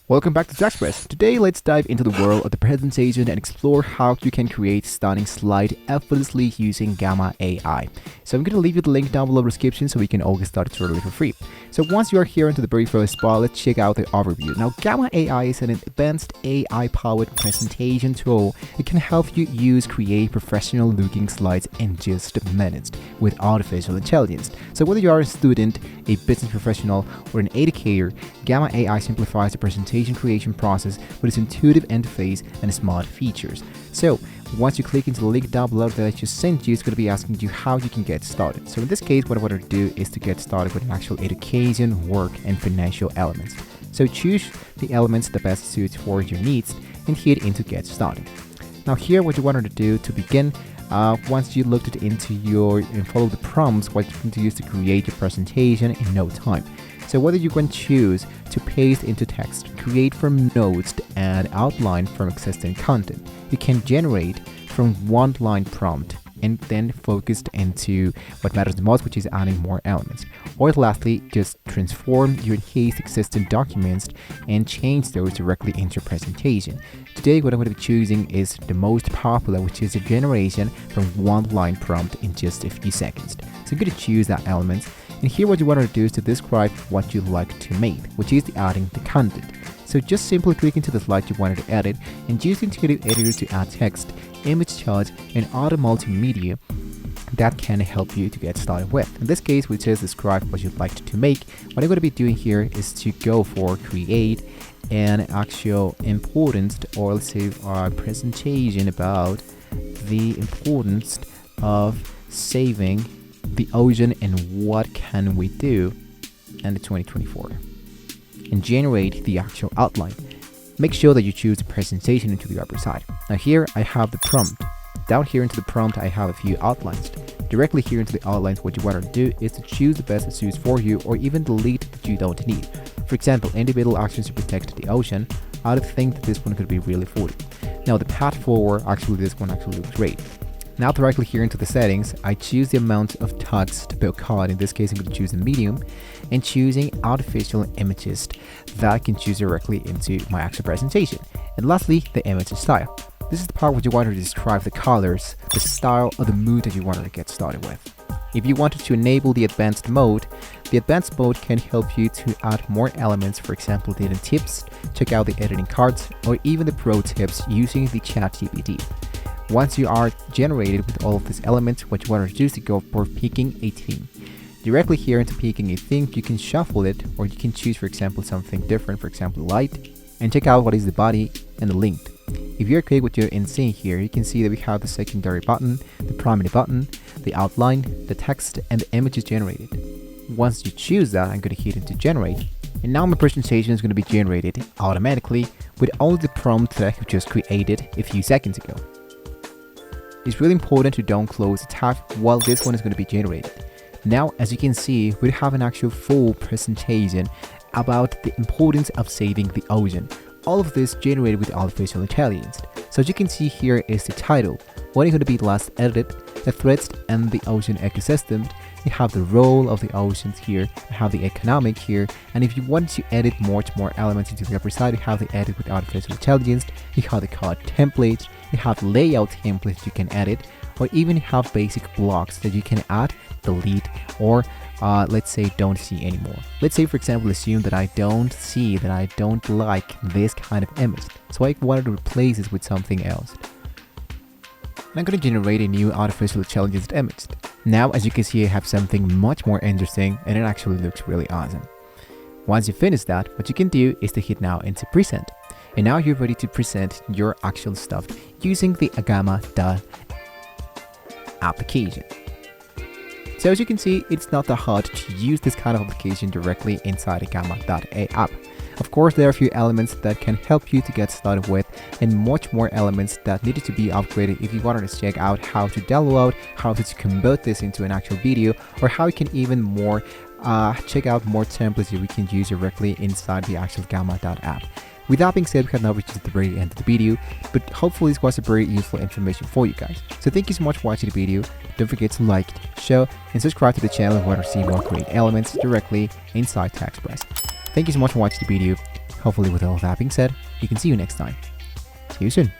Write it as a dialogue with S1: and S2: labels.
S1: Welcome back to TechSpress. Today, let's dive into the world of the presentation and explore how you can create stunning slides effortlessly using Gamma AI. So I'm going to leave you the link down below in the description so we can all get started totally for free. So once you are here into the very first spot, let's check out the overview. Now, Gamma AI is an advanced AI-powered presentation tool. It can help you create professional-looking slides in just minutes with artificial intelligence. So whether you are a student, a business professional, or an educator, Gamma AI simplifies the presentation creation process with its intuitive interface and smart features. So once you click into the link down below that I just sent you, it's going to be asking you how you can get started. So in this case, what I want to do is to get started with an actual education, work, and financial elements. So choose the elements that best suits for your needs and hit into get started. Now here, what you want to do to begin, once you looked into and follow the prompts, what you're going to use to create your presentation in no time. So whether you can choose to paste into text, create from notes, and outline from existing content, you can generate from one line prompt and then focus into what matters the most, which is adding more elements. Or lastly, just transform your existing documents and change those directly into your presentation. Today, what I'm going to be choosing is the most popular, which is a generation from one line prompt in just a few seconds. So I'm going to choose that element. And here what you want to do is to describe what you'd like to make, which is adding the content. So just simply click into the slide you wanted to edit and use the intuitive editor to add text, image charts, and other multimedia that can help you to get started with. In this case, we just describe what you'd like to make. What I'm going to be doing here is to go for create an actual importance, or let's say a presentation about the importance of saving the ocean and what can we do in the 2024, and generate the actual outline. Make sure that you choose the presentation into the upper side. Now here I have the prompt. Down here into the prompt I have a few outlines. Directly here into the outlines, what you want to do is to choose the best that suits for you, or even delete that you don't need. For example, individual actions to protect the ocean. I think that this one could be really for you. Now the path forward, actually this one actually looks great. Now directly here into the settings, I choose the amount of text per card. In this case, I'm going to choose the medium, and choosing artificial images that I can choose directly into my actual presentation. And lastly, the image style. This is the part where you want to describe the colors, the style, or the mood that you wanted to get started with. If you wanted to enable the advanced mode can help you to add more elements, for example, the hidden tips, check out the editing cards, or even the pro tips using the ChatGPT. Once you are generated with all of these elements, what you want to do is to go for picking a theme. Directly here into picking a theme, you can shuffle it, or you can choose, for example, something different, for example, light, and check out what is the body and the length. If you're okay with your seeing here, you can see that we have the secondary button, the primary button, the outline, the text, and the image is generated. Once you choose that, I'm going to hit into generate, and now my presentation is going to be generated automatically with all the prompt that I have just created a few seconds ago. It's really important to don't close the tab while this one is going to be generated. Now, as you can see, we have an actual full presentation about the importance of saving the ocean. All of this generated with artificial intelligence. So as you can see here is the title, what is going to be last edited, the threats and the ocean ecosystem. You have the role of the oceans here, you have the economic here, and if you want to edit more elements into the upper side, you have the edit with artificial intelligence, you have the card templates, you have layout templates you can edit, or even have basic blocks that you can add, delete, or let's say don't see anymore. Let's say, for example, assume that I don't like this kind of image, so I wanted to replace it with something else. And I'm going to generate a new artificial intelligence image. Now, as you can see, I have something much more interesting, and it actually looks really awesome. Once you finish that, what you can do is to hit now into present. And now you're ready to present your actual stuff using the gamma.app application. So as you can see, it's not that hard to use this kind of application directly inside the gamma.app. Of course, there are a few elements that can help you to get started with, and much more elements that needed to be upgraded if you wanted to check out how to download, how to convert this into an actual video, or how you can even more check out more templates that we can use directly inside the actual gamma.app. With that being said, we have now reached the very end of the video, but hopefully this was a very useful information for you guys. So thank you so much for watching the video. Don't forget to like, share, and subscribe to the channel if you want to see more great elements directly inside TechSpress. Thank you so much for watching the video. Hopefully with all that being said, we can see you next time. See you soon.